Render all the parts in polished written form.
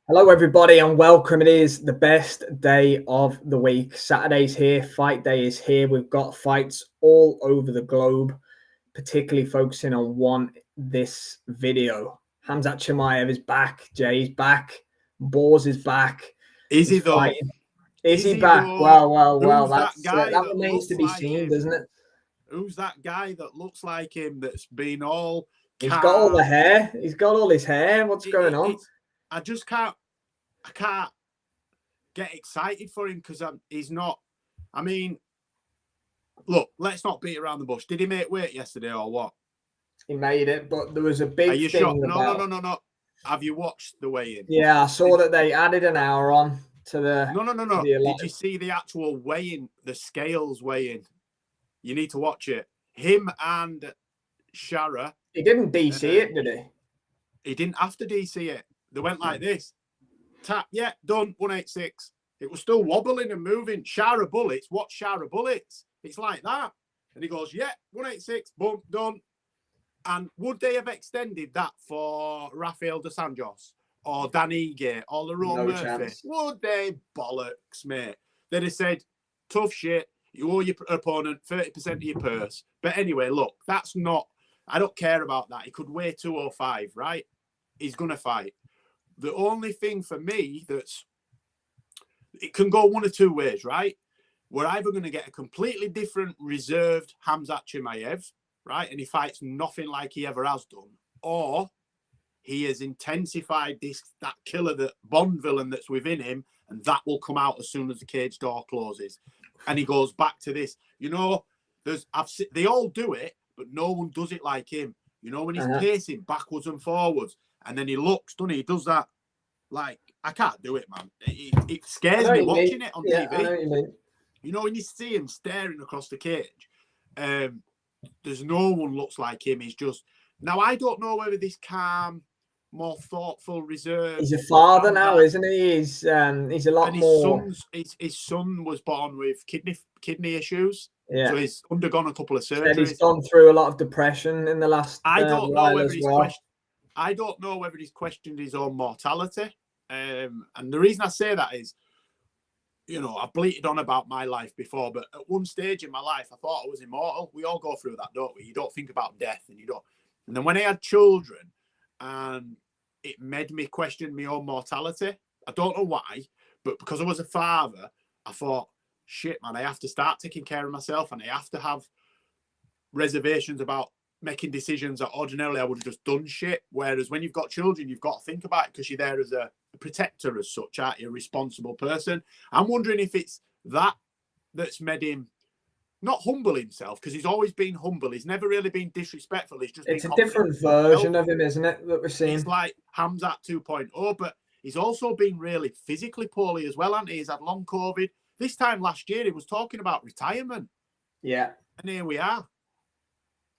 Hello, everybody, and welcome. It is the best day of the week. Saturday's here, fight day is here. We've got fights all over the globe, particularly focusing on one this video. Khamzat Chimaev is back. Jay's back. Boars is back. Is he He's though? fighting. Is he he back? though? Well. Who's that guy That that remains to looks be like seen, him? doesn't it? Who's that guy that looks like him? That's been all He's got all the calm. hair. He's got all his hair. What's going on? I just can't. I can't get excited for him because he's not. I mean, look, let's not beat around the bush. Did he make weight yesterday or what? He made it, but there was a big Are you thing sure? about... No. Have you watched the weigh-in? Yeah, I saw that they added an hour on to the... No. Did you see the actual weigh-in, the scales weigh-in? You need to watch it. Him and Shara. He didn't DC it, did he? He didn't have to DC it. They went like this. Tap, yeah, done, 186. It was still wobbling and moving. Shara bullets, what Shara bullets? It's like that. And he goes, yeah, 186, boom, done. And would they have extended that for Rafael dos Anjos or Dan Ige or Lerone Murphy? Chance. Would they? Bollocks, mate. They'd have said, tough shit. You owe your opponent 30% of your purse. But anyway, look, that's not... I don't care about that. He could weigh 205, right? He's going to fight. The only thing for me that's... It can go one or two ways, right? We're either going to get a completely different reserved Khamzat Chimaev, right? And he fights nothing like he ever has done. Or he has intensified that killer, that Bond villain that's within him, and that will come out as soon as the cage door closes. And he goes back to this. You know, they all do it, but no one does it like him. You know, when he's pacing backwards and forwards, and then he looks, doesn't he? He does that. Like, I can't do it, man. It scares me watching it on TV. I know what you mean. You know, when you see him staring across the cage, there's no one looks like him. He's just... Now, I don't know whether this calm, more thoughtful, reserved... He's a father now, isn't he? He's a lot more... His son was born with kidney issues. Yeah. So he's undergone a couple of surgeries. He's gone through a lot of depression in the last I don't know whether he's questioned his own mortality. And the reason I say that is, you know, I've bleated on about my life before, but at one stage in my life, I thought I was immortal. We all go through that, don't we? You don't think about death, and you don't. And then when I had children, and it made me question my own mortality. I don't know why, but because I was a father, I thought, shit, man, I have to start taking care of myself, and I have to have reservations about making decisions that ordinarily I would have just done shit. Whereas when you've got children, you've got to think about it because you're there as a protector as such, aren't you? A responsible person. I'm wondering if it's that's made him not humble himself, because he's always been humble. He's never really been disrespectful. He's just... It's a different version of him, isn't it, that we're seeing? It's like Khamzat 2.0, but he's also been really physically poorly as well, hasn't he? He's had long COVID. This time last year, he was talking about retirement. Yeah. And here we are.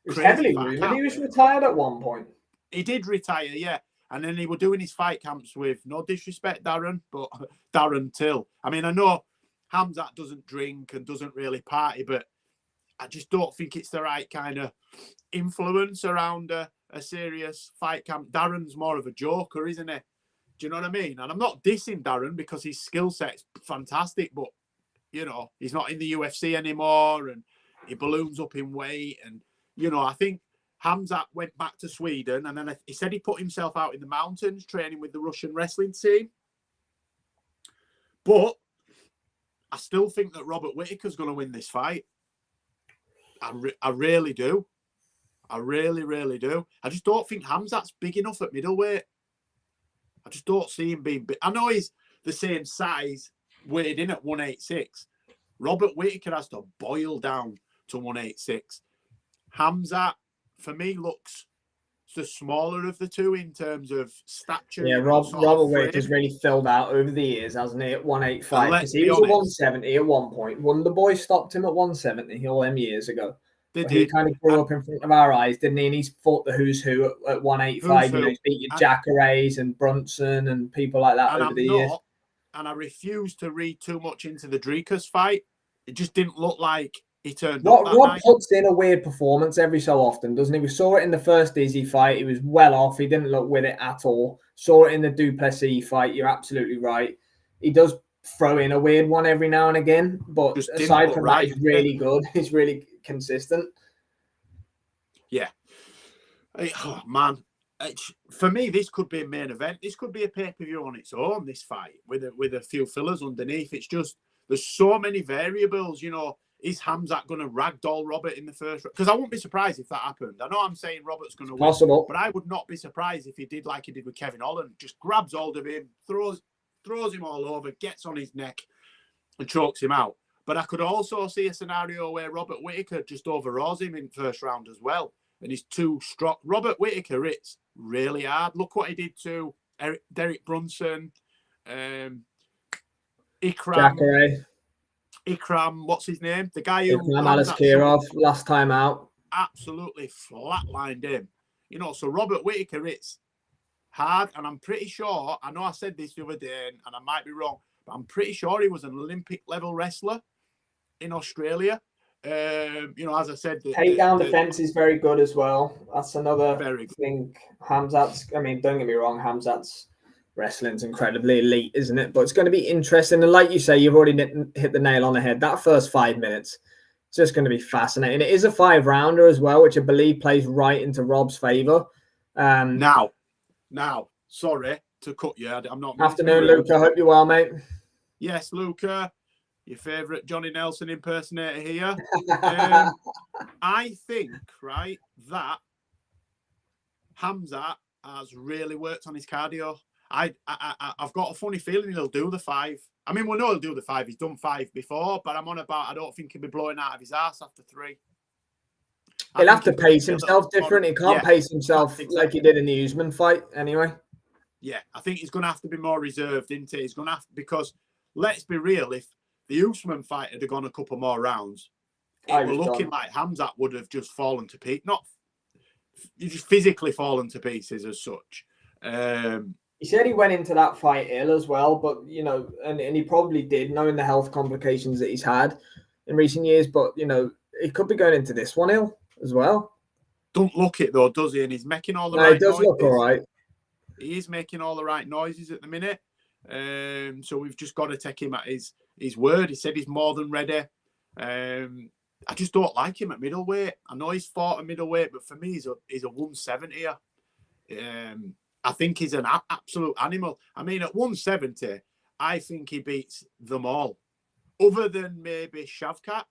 It was heavily rumored he was retired at one point. He did retire, yeah. And then he was doing his fight camps with, no disrespect, Darren, but Darren Till. I mean, I know Khamzat doesn't drink and doesn't really party, but I just don't think it's the right kind of influence around a serious fight camp. Darren's more of a joker, isn't he? Do you know what I mean? And I'm not dissing Darren because his skill set's fantastic, but, you know, he's not in the UFC anymore and he balloons up in weight. And, you know, I think Khamzat went back to Sweden, and then he said he put himself out in the mountains training with the Russian wrestling team. But I still think that Robert Whittaker's going to win this fight. I really do. I really, really do. I just don't think Khamzat's big enough at middleweight. I just don't see him being big. I know he's the same size, weighed in at 186. Robert Whittaker has to boil down to 186. Khamzat, for me, looks the smaller of the two in terms of stature. Yeah, Robert Whittaker's really filled out over the years, hasn't he, at 185? Because he was at 170 at one point. Wonder Boy stopped him at 170 all them years ago. He kind of grew up in front of our eyes, didn't he? And he's fought the who's who at 185. You know, he's beat your Jacarays and Brunson and people like that over the years. And I refuse to read too much into the Dricus fight. It just didn't look like he turned up that Rob night. puts in a weird performance every so often, doesn't he? We saw it in the first Izzy fight. He was well off. He didn't look with it at all. Saw it in the Duplessis fight. You're absolutely right. He does throw in a weird one every now and again, but Just aside from that, he's really good. He's really consistent. Yeah. Oh, man. For me, this could be a main event. This could be a pay-per-view on its own, this fight, with a few fillers underneath. It's just, there's so many variables, you know. Is Khamzat going to ragdoll Robert in the first round? Because I wouldn't be surprised if that happened. I know I'm saying Robert's going to win, possible, but I would not be surprised if he did like he did with Kevin Holland. Just grabs hold of him, throws him all over, gets on his neck and chokes him out. But I could also see a scenario where Robert Whittaker just overawes him in first round as well. And he's too strong. Robert Whittaker, it's really hard. Look what he did to Derek Brunson, Ikram, what's his name? The guy who Kirov last time out. Absolutely flatlined him. You know, so Robert Whittaker, it's hard. And I'm pretty sure, I know I said this the other day, and I might be wrong, but I'm pretty sure he was an Olympic level wrestler in Australia. You know, as I said, takedown defense is very good as well. That's another thing. Khamzat's, I mean, don't get me wrong, Khamzat's wrestling's incredibly elite, isn't it? But it's going to be interesting. And like you say, you've already hit the nail on the head. That first 5 minutes, it's just going to be fascinating. It is a 5-rounder as well, which I believe plays right into Rob's favor. Now, sorry to cut you. I'm not. Afternoon, Luca. Hope you're well, mate. Yes, Luca. Your favourite Johnny Nelson impersonator here. I think, right, that Khamzat has really worked on his cardio. I've got a funny feeling he'll do the 5. I mean, we know he'll do the 5. He's done 5 before, but I'm on about, I don't think he'll be blowing out of his ass after 3. He'll have to pace himself different. He can't pace himself like he did in the Usman fight anyway. Yeah, I think he's going to have to be more reserved, isn't he? He's going to have to, because let's be real, if the Usman fight had gone a couple more rounds, it were looking like Khamzat would have just fallen to pieces. Not just physically fallen to pieces as such. He said he went into that fight ill as well, but, you know, and he probably did, knowing the health complications that he's had in recent years. But, you know, he could be going into this one ill as well. Don't look it, though, does he? And he's making all the right noises. He does look all right. He is making all the right noises at the minute. So we've just got to take him at his word. He said he's more than ready. I just don't like him at middleweight. I know he's fought at middleweight, but for me, he's a 170er. I think he's an absolute animal. I mean, at 170, I think he beats them all, other than maybe Shavkat.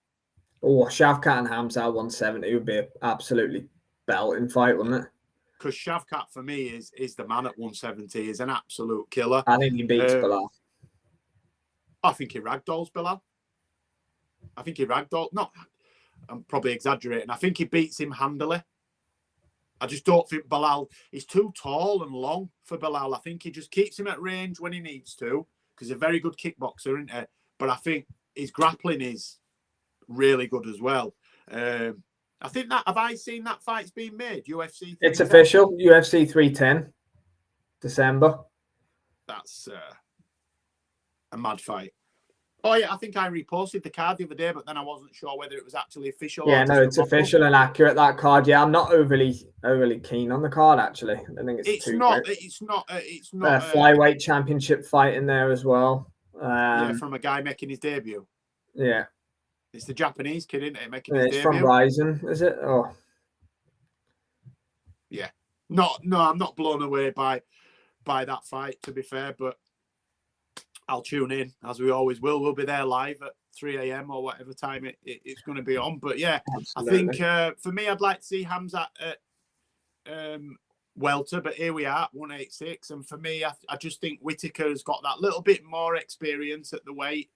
Oh, Shavkat and Khamzat 170 would be an absolutely belting fight, wouldn't it? Because Shavkat, for me, is the man at 170. He's an absolute killer. I think he beats Bilal. I think he ragdolls Bilal. I think he ragdoll. No, I'm probably exaggerating. I think he beats him handily. I just don't think Bilal is too tall and long for Bilal. I think he just keeps him at range when he needs to, because he's a very good kickboxer, isn't he? But I think his grappling is really good as well. I think that, have I seen that fight's been made? UFC 310? It's official. UFC 310, December. That's a mad fight. Oh, yeah, I think I reposted the card the other day, but then I wasn't sure whether it was actually official. Yeah, no, it's official and accurate, that card. Yeah, I'm not overly keen on the card, actually. I think it's not a flyweight championship fight in there as well. Yeah, from a guy making his debut. Yeah. It's the Japanese kid, isn't it, making his debut? It's from Ryzen, is it? Oh. Yeah. No, I'm not blown away by that fight, to be fair, but I'll tune in, as we always will. We'll be there live at 3 a.m. or whatever time it's going to be on. But yeah, absolutely. I think for me, I'd like to see Khamzat at welter, but here we are at 186. And for me, I just think Whittaker's got that little bit more experience at the weight.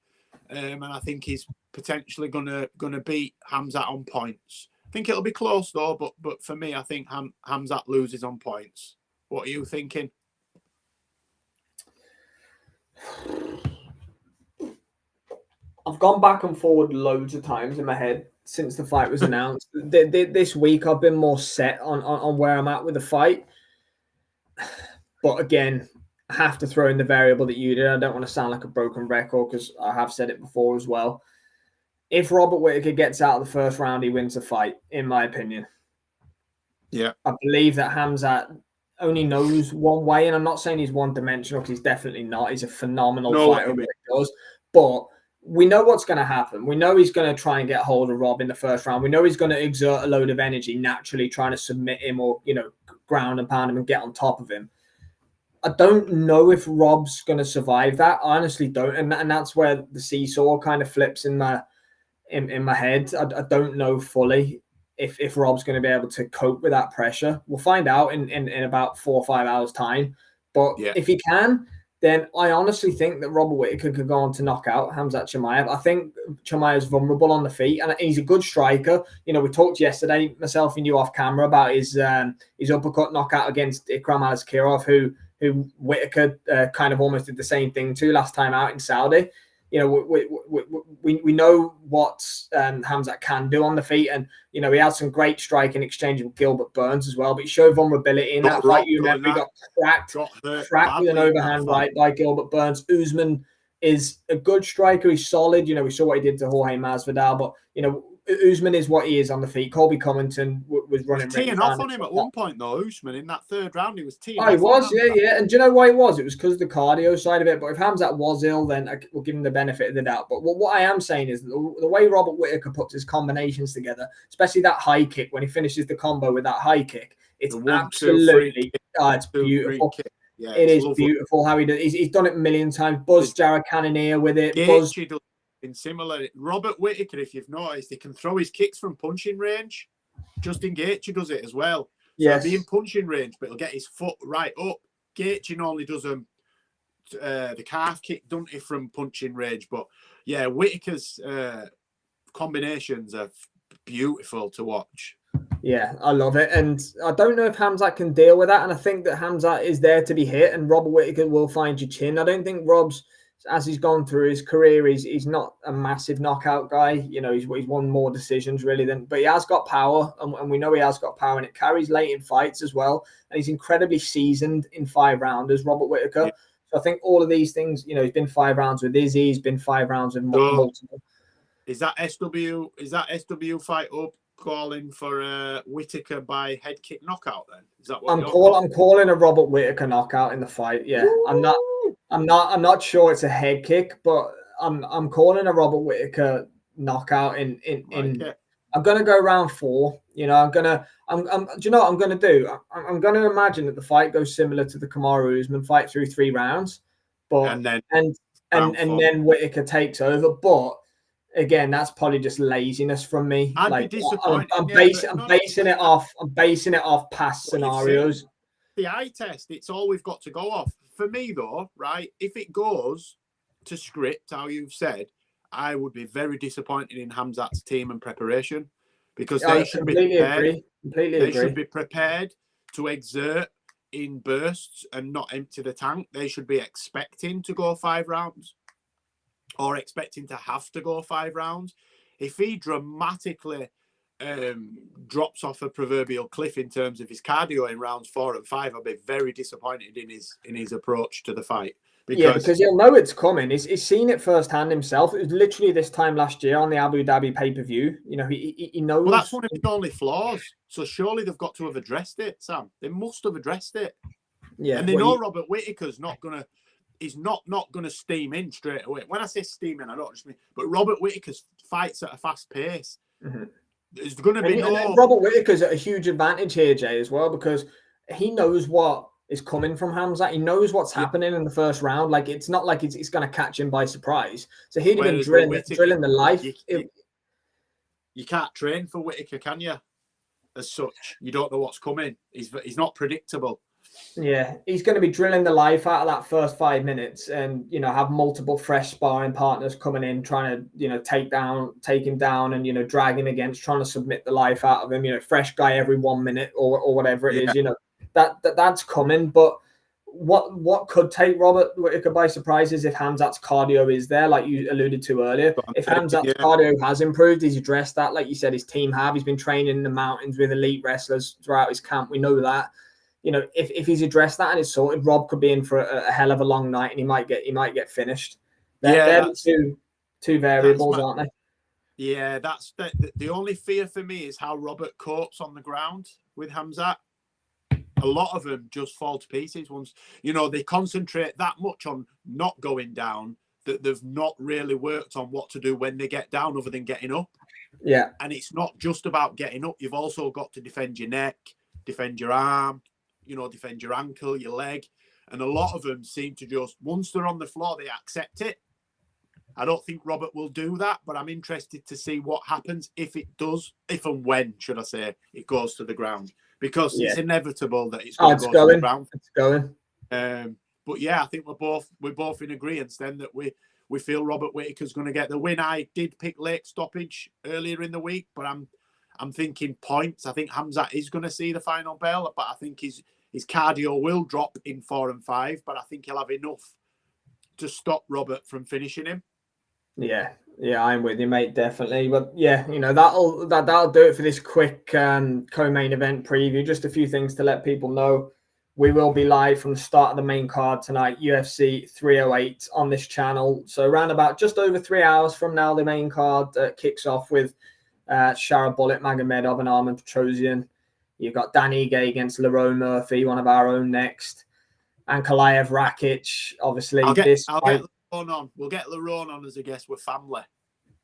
And I think he's potentially gonna beat Khamzat on points. I think it'll be close though, but for me, I think Khamzat loses on points. What are you thinking? I've gone back and forward loads of times in my head since the fight was announced. This week, I've been more set on where I'm at with the fight. But again, I have to throw in the variable that you did. I don't want to sound like a broken record because I have said it before as well. if Robert Whittaker gets out of the first round, he wins the fight, in my opinion. Yeah. I believe that Khamzat only knows one way, and I'm not saying he's one-dimensional because he's definitely not. He's a phenomenal fighter at what he does, but we know what's going to happen. We know he's going to try and get hold of Rob in the first round. We know he's going to exert a load of energy naturally trying to submit him or, ground and pound him and get on top of him. I don't know if Rob's going to survive that. I honestly don't. And that's where the seesaw kind of flips in my head. I don't know fully if Rob's going to be able to cope with that pressure. We'll find out in about 4 or 5 hours' time. But if he can, then I honestly think that Robert Whittaker could go on to knock out Khamzat Chimaev. I think Chimaev's vulnerable on the feet, and he's a good striker. We talked yesterday, myself and you off camera, about his uppercut knockout against Ikram Alizkirov, who Whittaker kind of almost did the same thing to last time out in Saudi. We know what Khamzat can do on the feet, and he had some great striking exchange with Gilbert Burns as well. But he showed vulnerability in that fight. He got cracked with an overhand right by Gilbert Burns. Usman is a good striker. He's solid. We saw what he did to Jorge Masvidal, but Usman is what he is on the feet. Colby Covington was running. He was teeing off on him at one point, though. Usman in that third round, he was teeing off. He was, yeah. And do you know why it was? It was because of the cardio side of it. But if Khamzat was ill, then we'll give him the benefit of the doubt. But what I am saying is the way Robert Whittaker puts his combinations together, especially that high kick when he finishes the combo with that high kick, it's absolutely, it's beautiful. Yeah, it is beautiful how he does. He's done it a million times. Buzz Jared Cannonier with it. Buzz. In similar, Robert Whittaker, if you've noticed, he can throw his kicks from punching range. Justin Gaethje does it as well. So he'll be in punching range, but he'll get his foot right up. Gaethje normally does the calf kick, don't he, from punching range? But yeah, Whittaker's combinations are beautiful to watch. Yeah, I love it. And I don't know if Khamzat can deal with that. And I think that Khamzat is there to be hit, and Robert Whittaker will find your chin. I don't think Rob's, as he's gone through his career, he's not a massive knockout guy. He's won more decisions really but he has got power, and we know he has got power, and it carries late in fights as well. And he's incredibly seasoned in 5-rounders, Robert Whittaker. Yeah. So I think all of these things, he's been 5 rounds with Izzy, he's been 5 rounds with multiple. Is that SW fight up calling for Whittaker by head kick knockout then? Is that what I'm calling a Robert Whittaker knockout in the fight? Yeah. Woo! I'm not sure it's a head kick, but I'm calling a Robert Whittaker knockout in I'm gonna go round 4. Do you know what I'm gonna do? I'm gonna imagine that the fight goes similar to the Kamaru Usman fight through 3 rounds, but and then Whittaker takes over. But again, that's probably just laziness from me. I'd be disappointed. I'm basing it off past scenarios. The eye test, it's all we've got to go off. For me, though, right, if it goes to script, how you've said, I would be very disappointed in Khamzat's team and preparation, because they should be prepared. They should be prepared to exert in bursts and not empty the tank. They should be expecting to go 5 rounds or expecting to have to go 5 rounds. If he dramatically drops off a proverbial cliff in terms of his cardio in rounds 4 and 5, I'll be very disappointed in his approach to the fight. Because he'll know it's coming. He's seen it firsthand himself. It was literally this time last year on the Abu Dhabi pay-per-view. He knows. Well, that's one of his only flaws. So surely they've got to have addressed it, Sam. They must have addressed it. Yeah, and they know Robert Whittaker's not gonna. He's not gonna steam in straight away. When I say steam in, I don't just mean. But Robert Whittaker's fights at a fast pace. Mm-hmm. There's going to be Robert Whittaker's at a huge advantage here, Jay, as well, because he knows what is coming from Khamzat. He knows what's happening in the first round. Like, it's not like it's going to catch him by surprise. So he'd have been drilling the life. You can't train for Whittaker, can you? As such, you don't know what's coming. He's not predictable. Yeah, he's going to be drilling the life out of that first 5 minutes, and have multiple fresh sparring partners coming in, trying to take him down, and drag him against, trying to submit the life out of him. Fresh guy every 1 minute or whatever it is. That's coming. But what could take Robert Whittaker by surprise is if Khamzat's cardio is there, like you alluded to earlier. If Khamzat's cardio has improved, he's addressed that, like you said, his team have. He's been training in the mountains with elite wrestlers throughout his camp. We know that. If he's addressed that and it's sorted, Rob could be in for a hell of a long night, and he might get finished. They're the two variables, aren't they? Yeah, that's the only fear for me is how Robert copes on the ground with Khamzat. A lot of them just fall to pieces once, they concentrate that much on not going down that they've not really worked on what to do when they get down other than getting up. Yeah. And it's not just about getting up. You've also got to defend your neck, defend your arm, defend your ankle, your leg. And a lot of them seem to just, once they're on the floor, they accept it. I don't think Robert will do that, but I'm interested to see what happens if it does, if and when, should I say, it goes to the ground. Because it's inevitable that it's going to go to the ground. It's going. But yeah, I think we're both in agreement then that we feel Robert Whittaker's going to get the win. I did pick late stoppage earlier in the week, but I'm thinking points. I think Khamzat is going to see the final bell, but I think his cardio will drop in 4 and 5, but I think he'll have enough to stop Robert from finishing him. Yeah, I'm with you, mate, definitely. But yeah, that'll do it for this quick co-main event preview. Just a few things to let people know. We will be live from the start of the main card tonight, UFC 308 on this channel. So around about just over 3 hours from now, the main card kicks off with Shara Bullet Magomedov and Arman Petrosyan. You've got Dan Ige against Lerone Murphy, one of our own next. And Kalaev Rakic, obviously. I'll get Lerone on. We'll get Lerone on as a guest. We're family.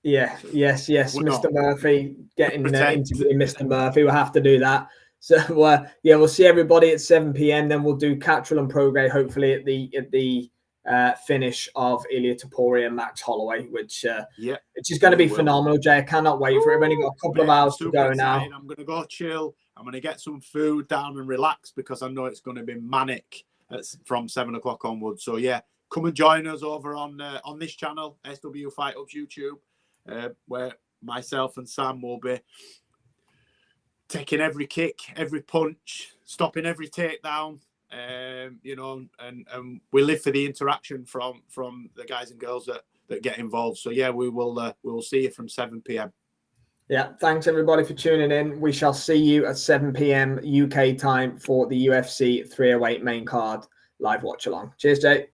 Yeah, yes. Mr. Murphy, getting interviewing Mr. Murphy. We'll have to do that. So we'll see everybody at 7 p.m. Then we'll do Catterall and Prograis hopefully at the finish of Ilia Topuria and Max Holloway, which is going to be phenomenal. Jay, I cannot wait for it. We've only got a couple of hours to go now. I'm going to go chill. I'm going to get some food down and relax because I know it's going to be manic from 7 o'clock onwards. So yeah, come and join us over on this channel, SW Fight Hub's YouTube, where myself and Sam will be taking every kick, every punch, stopping every takedown, and we live for the interaction from the guys and girls that get involved. So yeah, we will see you from 7 p.m. Yeah, thanks everybody for tuning in. We shall see you at 7 p.m. UK time for the UFC 308 main card live watch along. Cheers, Jay.